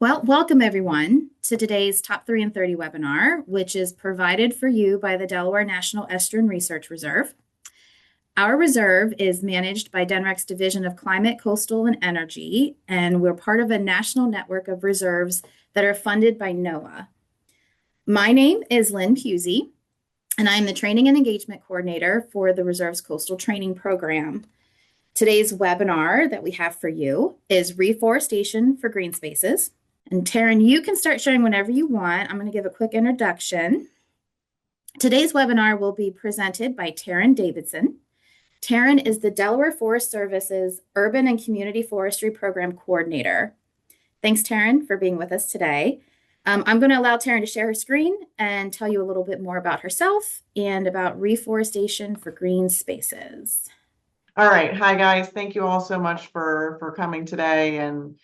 Well, welcome everyone to today's Top 3 in 30 webinar, which is provided for you by the Delaware National Estuarine Research Reserve. Our reserve is managed by DNREC's Division of Climate, Coastal, and Energy, and we're part of a national network of reserves that are funded by NOAA. My name is Lynn Pusey, and I'm the Training and Engagement Coordinator for the Reserve's Coastal Training Program. Today's webinar that we have for you is Reforestation for Green Spaces. And Taryn, you can start sharing whenever you want. I'm going to give a quick introduction. Today's webinar will be presented by Taryn Davidson. Taryn is the Delaware Forest Service's Urban and Community Forestry Program Coordinator. Thanks, Taryn, for being with us today. I'm going to allow Taryn to share her screen and tell you a little bit more about herself and about reforestation for green spaces. All right. Hi, guys. Thank you all so much for coming today and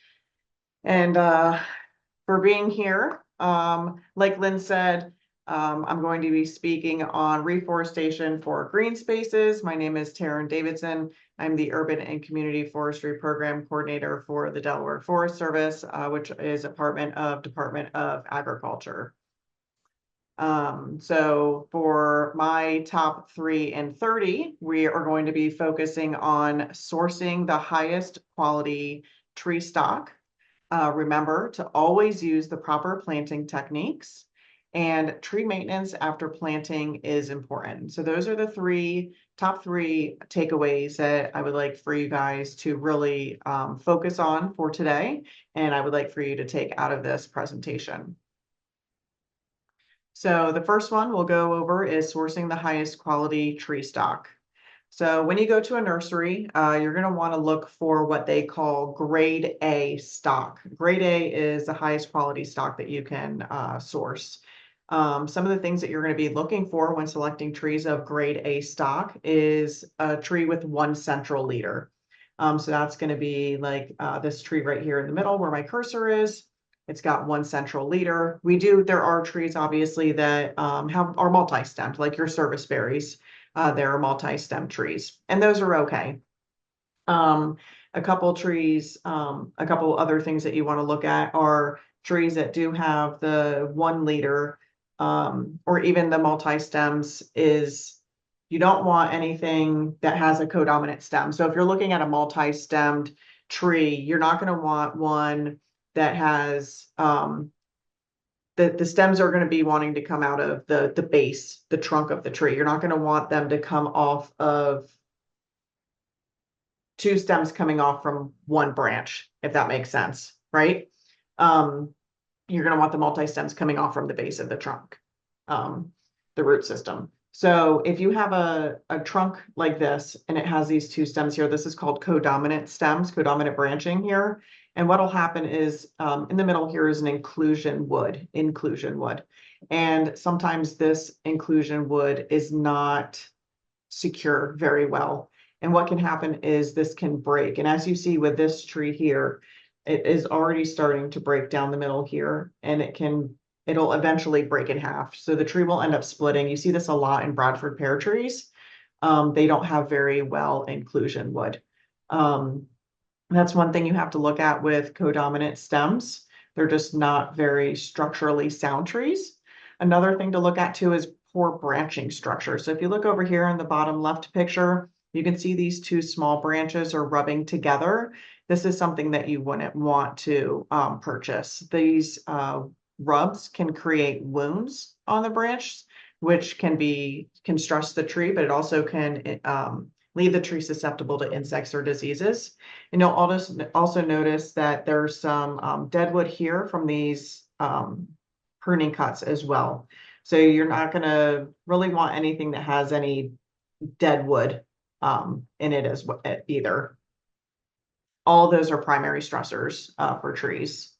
for being here. Like Lynn said, I'm going to be speaking on reforestation for green spaces. My name is Taryn Davidson. I'm the Urban and Community Forestry Program Coordinator for the Delaware Forest Service, which is a Department of Agriculture. So for my top 3 in 30, we are going to be focusing on sourcing the highest quality tree stock. Remember to always use the proper planting techniques, and tree maintenance after planting is important. So those are the top three takeaways that I would like for you guys to really focus on for today, and I would like for you to take out of this presentation. So the first one we'll go over is sourcing the highest quality tree stock. So when you go to a nursery, you're going to want to look for what they call grade A stock. Grade A is the highest quality stock that you can source. Some of the things that you're going to be looking for when selecting trees of grade A stock is a tree with 1 central leader. So that's going to be like this tree right here in the middle where my cursor is. It's got 1 central leader. There are trees obviously that are multi-stemmed, like your service berries. There are multi-stem trees, and those are okay. A couple other things that you want to look at are trees that do have the 1 leader, or even the multi-stems. You don't want anything that has a codominant stem. So if you're looking at a multi-stemmed tree, you're not going to want one that has the stems are going to be wanting to come out of the base, the trunk of the tree. You're not going to want them to come off of 2 stems coming off from 1 branch, if that makes sense, right? You're going to want the multi-stems coming off from the base of the trunk, the root system. So if you have a trunk like this and it has these 2 stems here, this is called codominant stems, codominant branching here. And what will happen is in the middle here is an inclusion wood. And sometimes this inclusion wood is not secure very well. And what can happen is this can break. And as you see with this tree here, it is already starting to break down the middle here, and it'll eventually break in half. So the tree will end up splitting. You see this a lot in Bradford pear trees. They don't have very well inclusion wood. That's one thing you have to look at with codominant stems. They're just not very structurally sound trees. Another thing to look at too is poor branching structure. So if you look over here in the bottom left picture, you can see these 2 small branches are rubbing together. This is something that you wouldn't want to purchase. These rubs can create wounds on the branch, which can stress the tree, but it also can leave the tree susceptible to insects or diseases. And you'll also notice that there's some dead wood here from these pruning cuts as well. So you're not going to really want anything that has any dead wood in it either. All of those are primary stressors for trees.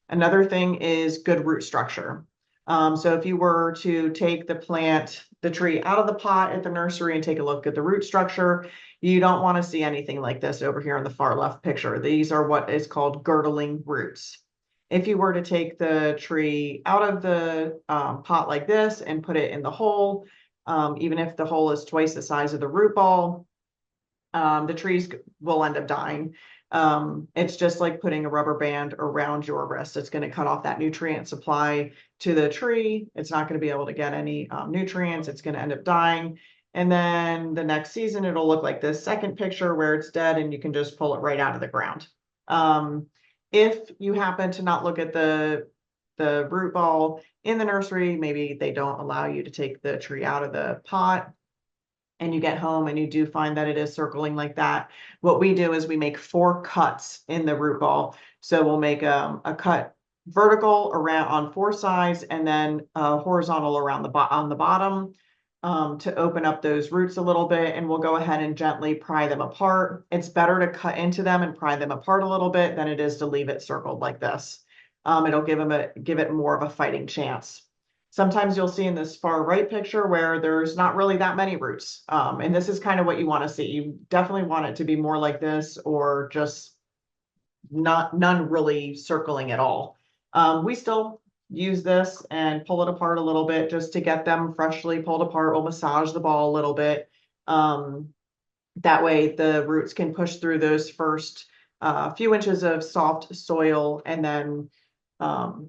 Another thing is good root structure. So if you were to take the tree out of the pot at the nursery and take a look at the root structure, you don't want to see anything like this over here in the far left picture. These are what is called girdling roots. If you were to take the tree out of the pot like this and put it in the hole, even if the hole is twice the size of the root ball, the trees will end up dying. It's just like putting a rubber band around your wrist. It's going to cut off that nutrient supply to the tree. It's not going to be able to get any nutrients. It's going to end up dying. And then the next season, it'll look like this second picture where it's dead and you can just pull it right out of the ground. If you happen to not look at the root ball in the nursery, maybe they don't allow you to take the tree out of the pot, and you get home and you do find that it is circling like that, what we do is we make 4 cuts in the root ball. So we'll make a cut vertical around on 4 sides and then horizontal around on the bottom to open up those roots a little bit, and we'll go ahead and gently pry them apart. It's better to cut into them and pry them apart a little bit than it is to leave it circled like this. It'll give it more of a fighting chance. Sometimes you'll see in this far right picture where there's not really that many roots. And this is kind of what you want to see. You definitely want it to be more like this, or just none really circling at all. We still use this and pull it apart a little bit just to get them freshly pulled apart. We'll massage the ball a little bit. That way the roots can push through those first few inches of soft soil and then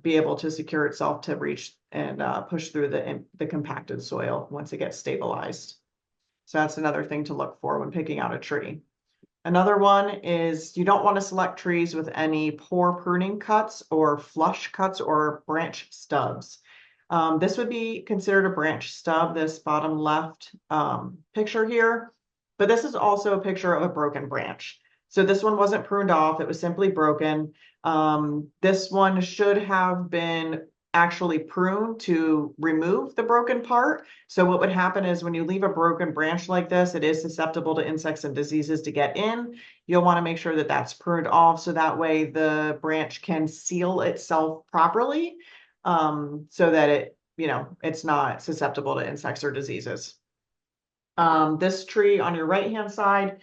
be able to secure itself to reach and push through the compacted soil once it gets stabilized. So that's another thing to look for when picking out a tree. Another one is you don't want to select trees with any poor pruning cuts or flush cuts or branch stubs. This would be considered a branch stub, this bottom left picture here, but this is also a picture of a broken branch. So this one wasn't pruned off, it was simply broken. This one should have been actually pruned to remove the broken part. So what would happen is when you leave a broken branch like this, it is susceptible to insects and diseases to get in. You'll want to make sure that that's pruned off so that way the branch can seal itself properly, so that it's not susceptible to insects or diseases. This tree on your right-hand side,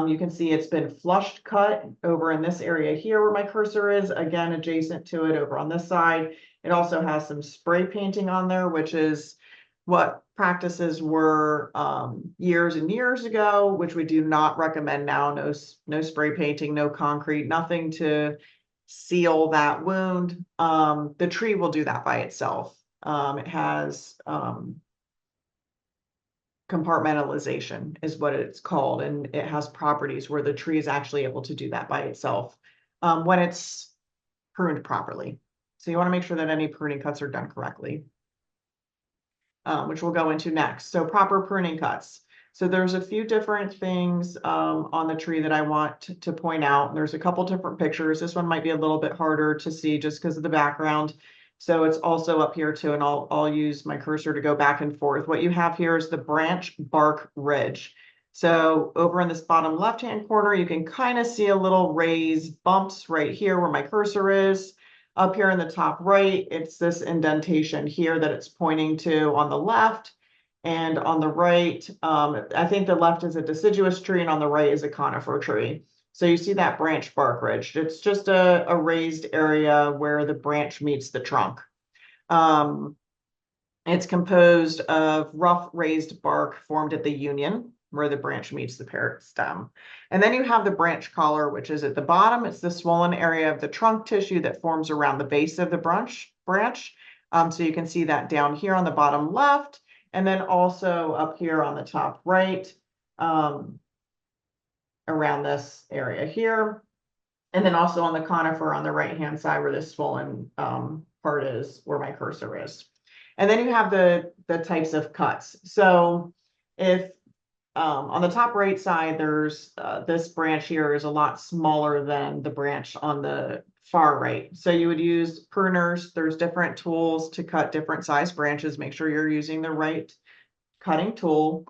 you can see it's been flush cut over in this area here where my cursor is, again, adjacent to it over on this side. It also has some spray painting on there, which is what practices were years and years ago, which we do not recommend now. No spray painting, no concrete, nothing to seal that wound. The tree will do that by itself. It has compartmentalization is what it's called, and it has properties where the tree is actually able to do that by itself when it's pruned properly. So you want to make sure that any pruning cuts are done correctly, which we'll go into next. So proper pruning cuts. So there's a few different things on the tree that I want to point out. There's a couple different pictures. This one might be a little bit harder to see just because of the background. So it's also up here too, and I'll use my cursor to go back and forth. What you have here is the branch bark ridge. So over in this bottom left-hand corner, you can kind of see a little raised bumps right here where my cursor is. Up here in the top right, it's this indentation here that it's pointing to on the left. And on the right, I think the left is a deciduous tree and on the right is a conifer tree. So you see that branch bark ridge. It's just a raised area where the branch meets the trunk. It's composed of rough raised bark formed at the union where the branch meets the parent stem. And then you have the branch collar, which is at the bottom. It's the swollen area of the trunk tissue that forms around the base of the branch. So you can see that down here on the bottom left, and then also up here on the top right, around this area here. And then also on the conifer on the right-hand side where this swollen part is, where my cursor is. And then you have the types of cuts. So if on the top right side, there's this branch here is a lot smaller than the branch on the far right. So you would use pruners. There's different tools to cut different size branches. Make sure you're using the right cutting tool.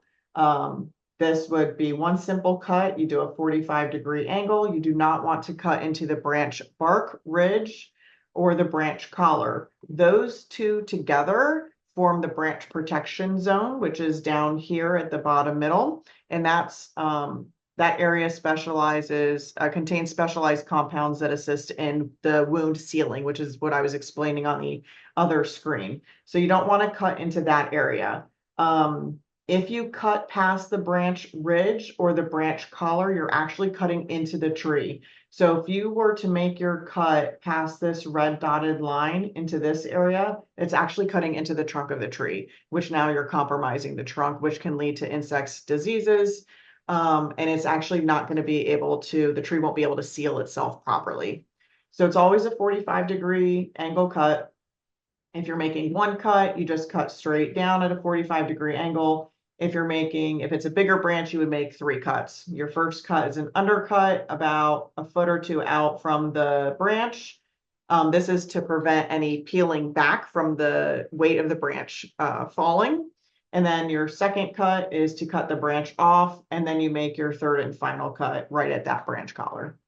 This would be one simple cut. You do a 45-degree angle. You do not want to cut into the branch bark ridge or the branch collar. Those two together form the branch protection zone, which is down here at the bottom middle. And that's that area contains specialized compounds that assist in the wound sealing, which is what I was explaining on the other screen. So you don't want to cut into that area. If you cut past the branch ridge or the branch collar, you're actually cutting into the tree. So if you were to make your cut past this red dotted line into this area, it's actually cutting into the trunk of the tree, which now you're compromising the trunk, which can lead to insects, diseases. And it's actually not going to be able to, the tree won't be able to seal itself properly. So it's always a 45-degree angle cut. If you're making one cut, you just cut straight down at a 45-degree angle. If it's a bigger branch, you would make 3 cuts. Your first cut is an undercut about a foot or 2 out from the branch. This is to prevent any peeling back from the weight of the branch falling. And then your second cut is to cut the branch off, and then you make your third and final cut right at that branch collar.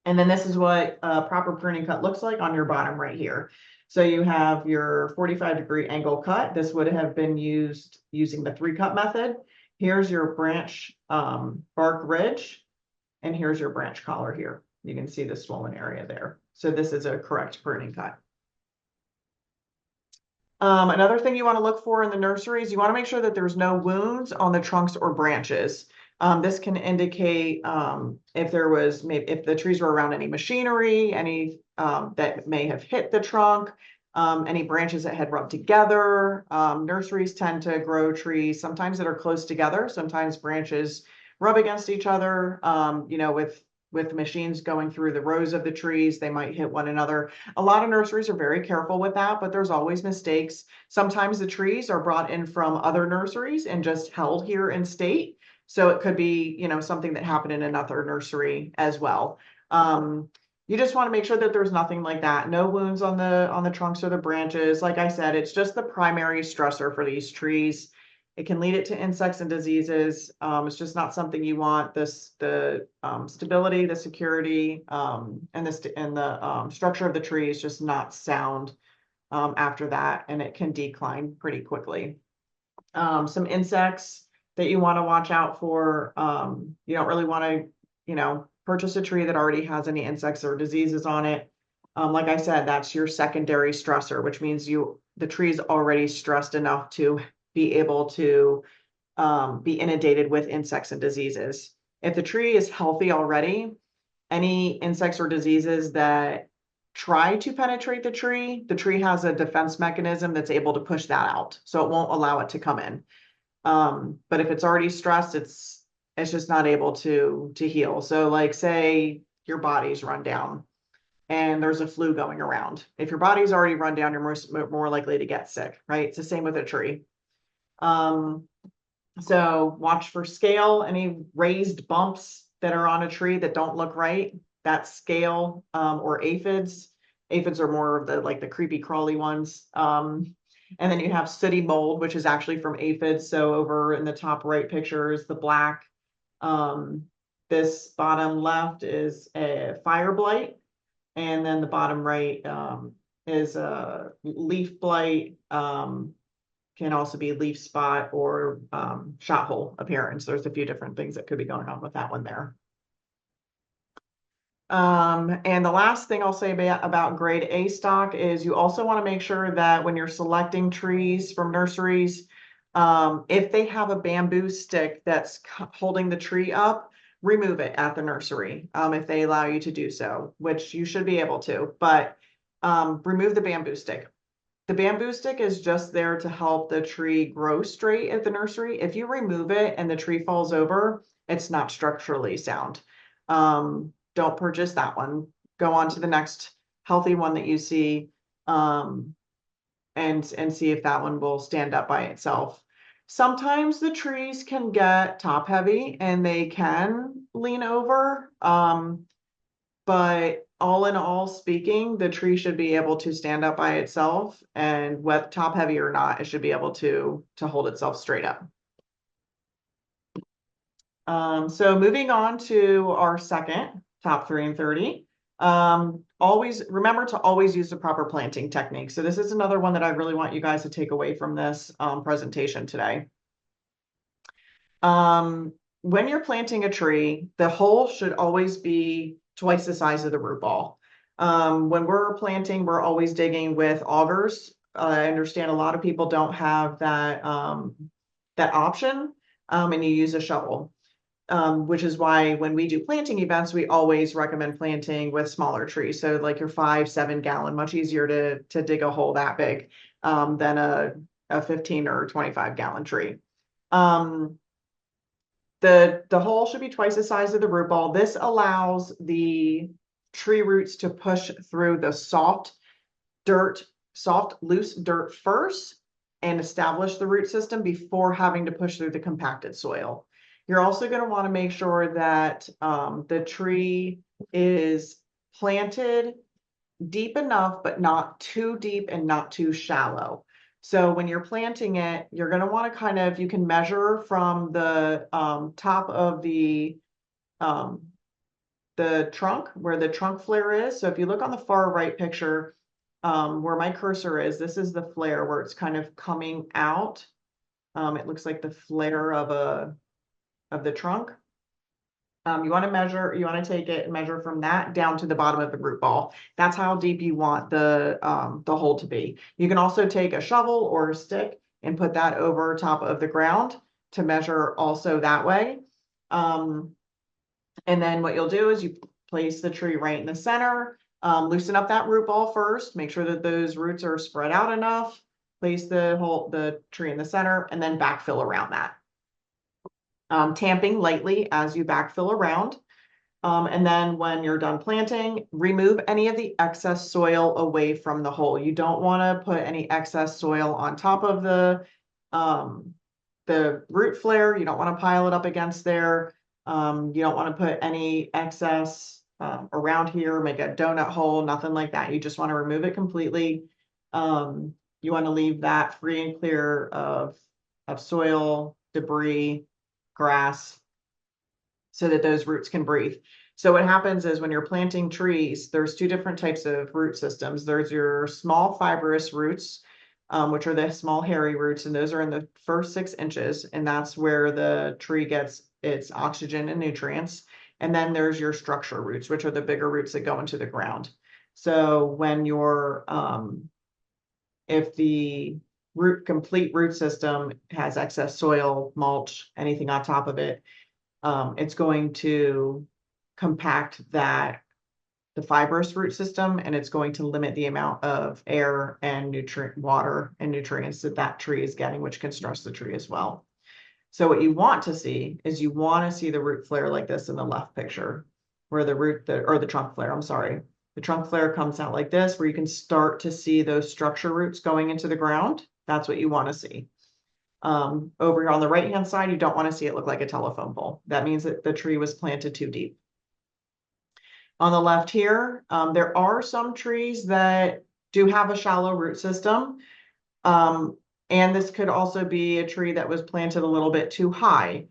And then this is what a proper pruning cut looks like on your bottom right here. So you have your 45-degree angle cut. This would have been used using the 3-cut method. Here's your branch bark ridge, and here's your branch collar here. You can see the swollen area there. So this is a correct pruning cut. Another thing you want to look for in the nurseries, you want to make sure that there's no wounds on the trunks or branches. This can indicate if the trees were around any machinery, any that may have hit the trunk, any branches that had rubbed together. Nurseries tend to grow trees sometimes that are close together. Sometimes branches rub against each other. With machines going through the rows of the trees, they might hit one another. A lot of nurseries are very careful with that, but there's always mistakes. Sometimes the trees are brought in from other nurseries and just held here in state. So it could be, something that happened in another nursery as well. You just want to make sure that there's nothing like that. No wounds on the trunks or the branches. Like I said, it's just the primary stressor for these trees. It can lead it to insects and diseases. It's just not something you want. The stability, the security, and the structure of the tree is just not sound after that, and it can decline pretty quickly. Some insects that you want to watch out for. You don't really want to, purchase a tree that already has any insects or diseases on it. Like I said, that's your secondary stressor, which means the tree is already stressed enough to be able to be inundated with insects and diseases. If the tree is healthy already, any insects or diseases that try to penetrate the tree has a defense mechanism that's able to push that out. So it won't allow it to come in. But if it's already stressed, it's just not able to heal. So like say your body's run down and there's a flu going around. If your body's already run down, you're more likely to get sick, right? It's the same with a tree. So watch for scale, any raised bumps that are on a tree that don't look right. That's scale or aphids. Aphids are more of the creepy crawly ones. And then you have sooty mold, which is actually from aphids. So over in the top right picture is the black. This bottom left is a fire blight. And then the bottom right is a leaf blight. Can also be leaf spot or shot hole appearance. There's a few different things that could be going on with that one there. And the last thing I'll say about grade A stock is you also want to make sure that when you're selecting trees from nurseries, if they have a bamboo stick that's holding the tree up, remove it at the nursery if they allow you to do so, which you should be able to, but remove the bamboo stick. The bamboo stick is just there to help the tree grow straight at the nursery. If you remove it and the tree falls over, it's not structurally sound. Don't purchase that one. Go on to the next healthy one that you see and see if that one will stand up by itself. Sometimes the trees can get top heavy and they can lean over. But all in all speaking, the tree should be able to stand up by itself, and whether top heavy or not, it should be able to hold itself straight up. So moving on to our second top 3 and 30. Always remember to always use the proper planting technique. So this is another one that I really want you guys to take away from this presentation today. When you're planting a tree, the hole should always be twice the size of the root ball. When we're planting, we're always digging with augers. I understand a lot of people don't have that option, and you use a shovel. which is why when we do planting events, we always recommend planting with smaller trees. So like your 5-7 gallon, much easier to dig a hole that big than a 15 or 25 gallon tree. The hole should be twice the size of the root ball. This allows the tree roots to push through the soft, loose dirt first and establish the root system before having to push through the compacted soil. You're also going to want to make sure that the tree is planted deep enough, but not too deep and not too shallow. So when you're planting it, you're going to want to kind of, you can measure from the top of the trunk, where the trunk flare is. So if you look on the far right picture, where my cursor is, this is the flare where it's kind of coming out. It looks like the flare of the trunk. You want to measure, you want to take it and measure from that down to the bottom of the root ball. That's how deep you want the hole to be. You can also take a shovel or a stick and put that over top of the ground to measure also that way. And then what you'll do is you place the tree right in the center, loosen up that root ball first, make sure that those roots are spread out enough, place the tree in the center, and then backfill around that. Tamping lightly as you backfill around. And then when you're done planting, remove any of the excess soil away from the hole. You don't want to put any excess soil on top of the root flare. You don't want to pile it up against there. You don't want to put any excess around here, make a donut hole, nothing like that. You just want to remove it completely. You want to leave that free and clear of soil, debris, grass, so that those roots can breathe. So what happens is when you're planting trees, there's two different types of root systems. There's your small fibrous roots, which are the small hairy roots, and those are in the first 6 inches, and that's where the tree gets its oxygen and nutrients. And then there's your structure roots, which are the bigger roots that go into the ground. So when you're, if the complete root system has excess soil, mulch, anything on top of it, it's going to compact the fibrous root system, and it's going to limit the amount of air and water and nutrients that tree is getting, which can stress the tree as well. So what you want to see is you want to see the root flare like this in the left picture, where the trunk flare, I'm sorry. The trunk flare comes out like this, where you can start to see those structure roots going into the ground. That's what you want to see. Over here on the right-hand side, you don't want to see it look like a telephone pole. That means that the tree was planted too deep. On the left here, there are some trees that do have a shallow root system. And this could also be a tree that was planted a little bit too high.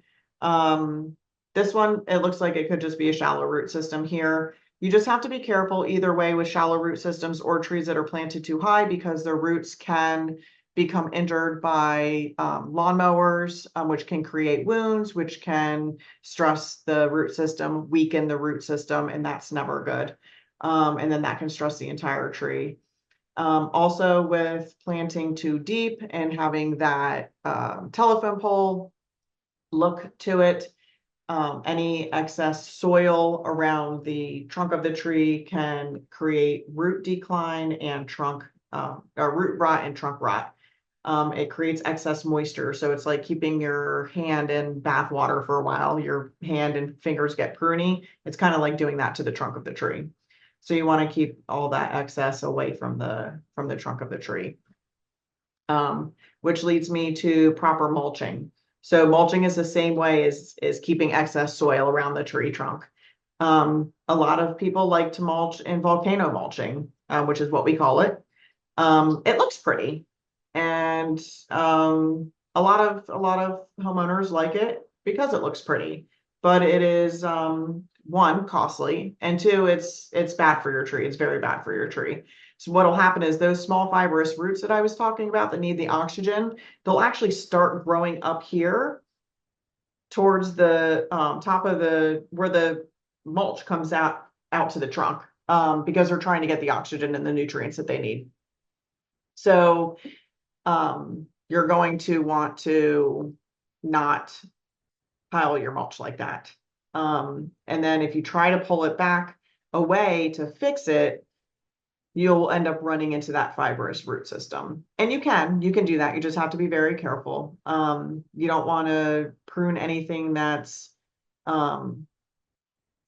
This one, it looks like it could just be a shallow root system here. You just have to be careful either way with shallow root systems or trees that are planted too high, because their roots can become injured by lawnmowers, which can create wounds, which can stress the root system, weaken the root system, and that's never good. And then that can stress the entire tree. Also with planting too deep and having that telephone pole look to it, any excess soil around the trunk of the tree can create root decline and root rot and trunk rot. It creates excess moisture. So it's like keeping your hand in bath water for a while. Your hand and fingers get pruny. It's kind of like doing that to the trunk of the tree. So you want to keep all that excess away from the trunk of the tree. Which leads me to proper mulching. So mulching is the same way as keeping excess soil around the tree trunk. A lot of people like to mulch in volcano mulching, which is what we call it. It looks pretty, and a lot of homeowners like it because it looks pretty, but it is one, costly, and two, it's bad for your tree. It's very bad for your tree. So what'll happen is those small fibrous roots that I was talking about that need the oxygen, they'll actually start growing up here towards the top of where the mulch comes out to the trunk, because they're trying to get the oxygen and the nutrients that they need. So you're going to want to not pile your mulch like that. And then if you try to pull it back away to fix it, you'll end up running into that fibrous root system. And you can do that. You just have to be very careful. You don't want to prune anything that's, I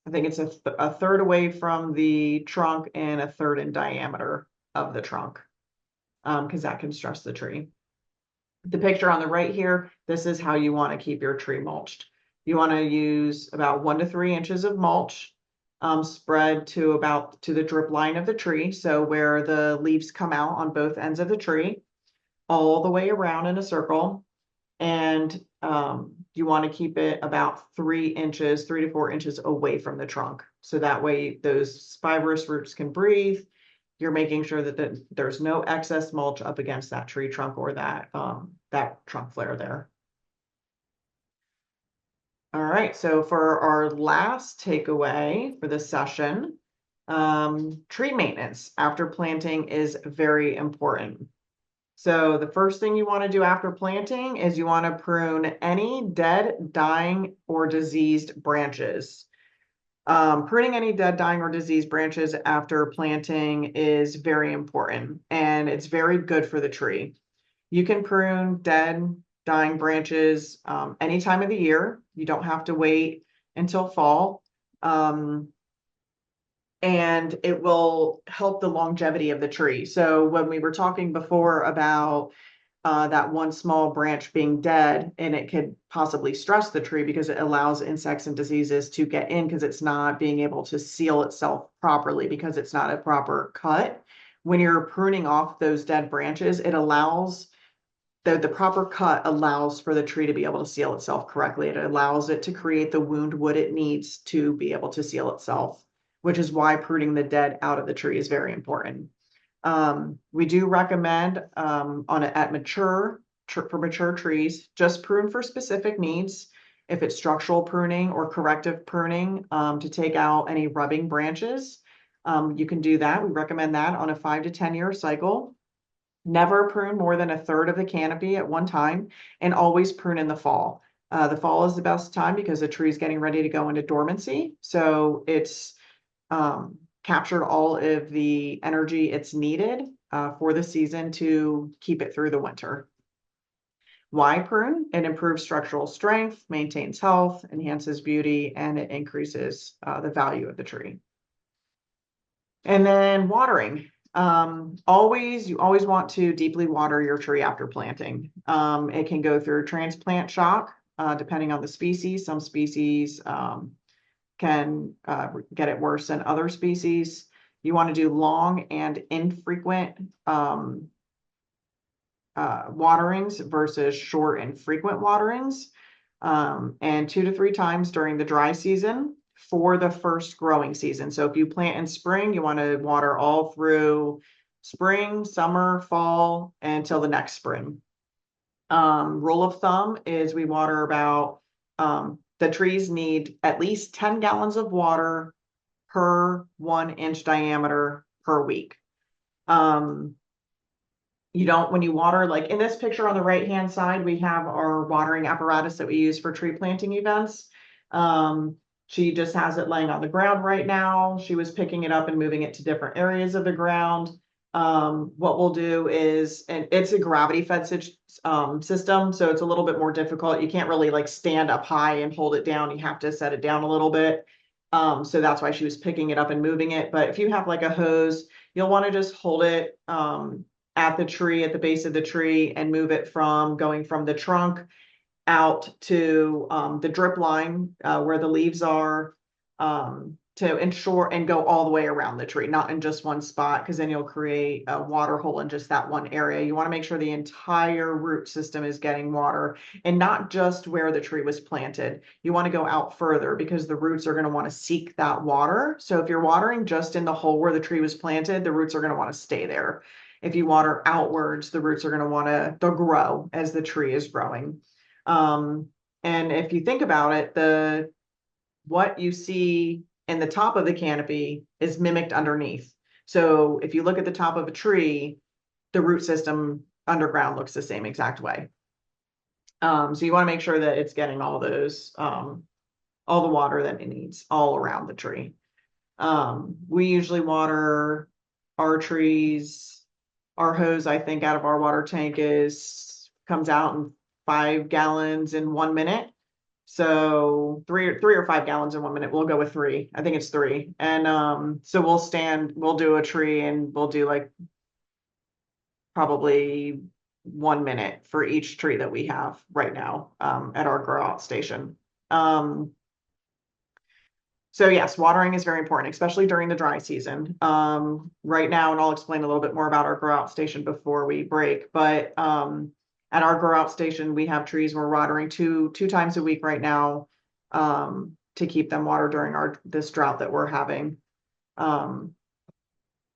think it's a third away from the trunk and a third in diameter of the trunk, because that can stress the tree. The picture on the right here, this is how you want to keep your tree mulched. You want to use about 1 to 3 inches of mulch, spread to the drip line of the tree. So where the leaves come out on both ends of the tree, all the way around in a circle. And you want to keep it about 3 to 4 inches away from the trunk. So that way those fibrous roots can breathe. You're making sure that there's no excess mulch up against that tree trunk or that trunk flare there. All right, so for our last takeaway for this session, tree maintenance after planting is very important. So the first thing you want to do after planting is you want to prune any dead, dying, or diseased branches. Pruning any dead, dying, or diseased branches after planting is very important, and it's very good for the tree. You can prune dead, dying branches any time of the year. You don't have to wait until fall. And it will help the longevity of the tree. So when we were talking before about that one small branch being dead, and it could possibly stress the tree because it allows insects and diseases to get in because it's not being able to seal itself properly because it's not a proper cut. When you're pruning off those dead branches, it allows the proper cut allows for the tree to be able to seal itself correctly. It allows it to create the wound wood it needs to be able to seal itself, which is why pruning the dead out of the tree is very important. We do recommend for mature trees, just prune for specific needs. If it's structural pruning or corrective pruning to take out any rubbing branches, you can do that. We recommend that on a 5 to 10 year cycle. Never prune more than a third of the canopy at one time, and always prune in the fall. The fall is the best time because the tree is getting ready to go into dormancy. So it's captured all of the energy it's needed for the season to keep it through the winter. Why prune? It improves structural strength, maintains health, enhances beauty, and it increases the value of the tree. And then watering. You always want to deeply water your tree after planting. It can go through transplant shock, depending on the species. Some species can get it worse than other species. You want to do long and infrequent waterings versus short and frequent waterings, and 2 to 3 times during the dry season for the first growing season. So if you plant in spring, you want to water all through spring, summer, fall, until the next spring. Rule of thumb is we water about the trees need at least 10 gallons of water per 1-inch diameter per week. When you water, like in this picture on the right hand side, we have our watering apparatus that we use for tree planting events. She just has it laying on the ground right now. She was picking it up and moving it to different areas of the ground. What we'll do is, and it's a gravity fed system, so it's a little bit more difficult. You can't really like stand up high and hold it down. You have to set it down a little bit. So that's why she was picking it up and moving it. But if you have like a hose, you'll want to just hold it at the tree, at the base of the tree, and move it going from the trunk out to the drip line where the leaves are, to ensure and go all the way around the tree, not in just one spot, because then you'll create a water hole in just that one area. You want to make sure the entire root system is getting water, and not just where the tree was planted. You want to go out further because the roots are going to want to seek that water. So if you're watering just in the hole where the tree was planted, the roots are going to want to stay there. If you water outwards, the roots are going to want to grow as the tree is growing. And if you think about it, what you see in the top of the canopy is mimicked underneath. So if you look at the top of a tree, the root system underground looks the same exact way. So you want to make sure that it's getting all those, all the water that it needs all around the tree. We usually water our trees. Our hose, I think, out of our water tank comes out in 5 gallons in 1 minute. So three or 5 gallons in 1 minute. We'll go with three. I think it's three. And so we'll do a tree and we'll do like probably 1 minute for each tree that we have right now at our grow out station. So yes, watering is very important, especially during the dry season. Right now, and I'll explain a little bit more about our grow out station before we break, but at our grow out station, we have trees we're watering two times a week right now to keep them watered during this drought that we're having.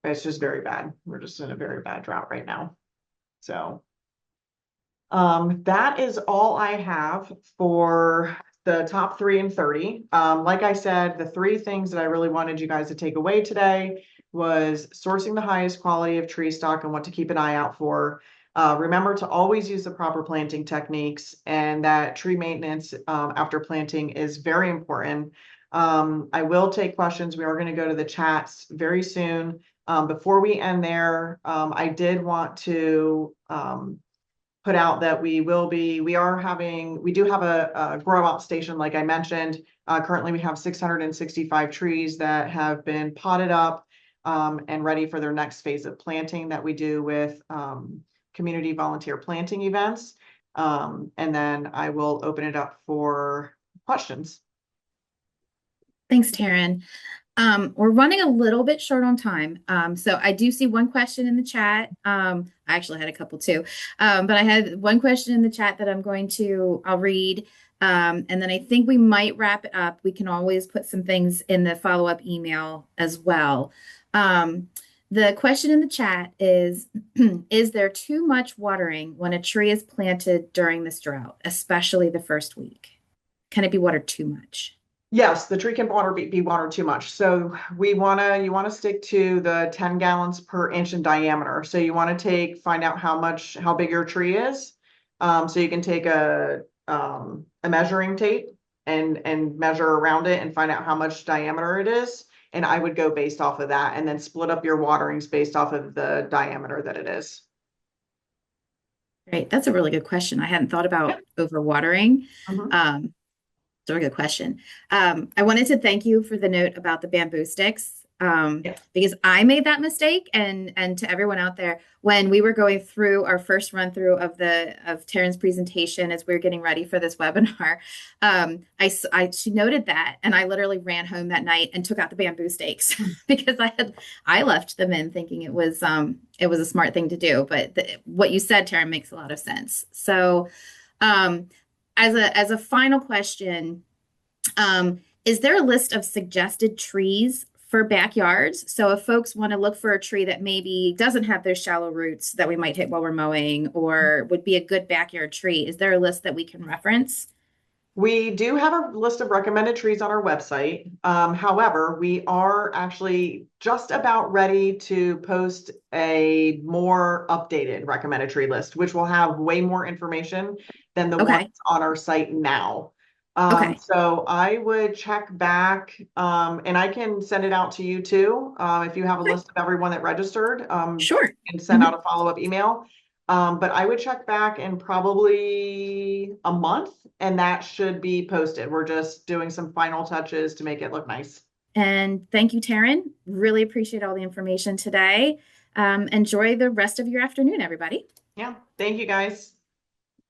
It's just very bad. We're just in a very bad drought right now. So that is all I have for the top 3 and 30. Like I said, the 3 things that I really wanted you guys to take away today was sourcing the highest quality of tree stock and what to keep an eye out for. Remember to always use the proper planting techniques, and that tree maintenance after planting is very important. I will take questions. We are going to go to the chats very soon. Before we end there, I did want to put out that we do have a grow out station, like I mentioned. Currently we have 665 trees that have been potted up and ready for their next phase of planting that we do with community volunteer planting events. And then I will open it up for questions. Thanks, Taryn. We're running a little bit short on time. So I do see one question in the chat. I actually had a couple too. But I had one question in the chat that I'll read. And then I think we might wrap it up. We can always put some things in the follow-up email as well. The question in the chat is, is there too much watering when a tree is planted during this drought, especially the first week? Can it be watered too much? Yes, the tree can be watered too much. So you want to stick to the 10 gallons per inch in diameter. So you want to find out how big your tree is. So you can take a measuring tape and measure around it and find out how much diameter it is. And I would go based off of that and then split up your waterings based off of the diameter that it is. Great. That's a really good question. I hadn't thought about overwatering. Mm-hmm. It's a really good question. I wanted to thank you for the note about the bamboo sticks. Because I made that mistake, and to everyone out there, when we were going through our first run through of Taryn's presentation as we were getting ready for this webinar, she noted that, and I literally ran home that night and took out the bamboo stakes because I left them in thinking it was a smart thing to do. But what you said, Taryn, makes a lot of sense. So, as a final question, is there a list of suggested trees for backyards? So if folks want to look for a tree that maybe doesn't have those shallow roots that we might hit while we're mowing, or would be a good backyard tree, is there a list that we can reference? We do have a list of recommended trees on our website. However, we are actually just about ready to post a more updated recommended tree list, which will have way more information than the ones on our site now. So I would check back, and I can send it out to you too. If you have a list of everyone that registered, sure, and send out a follow-up email. But I would check back in probably a month, and that should be posted. We're just doing some final touches to make it look nice. And thank you, Taryn. Really appreciate all the information today. Enjoy the rest of your afternoon, everybody. Yeah, thank you guys.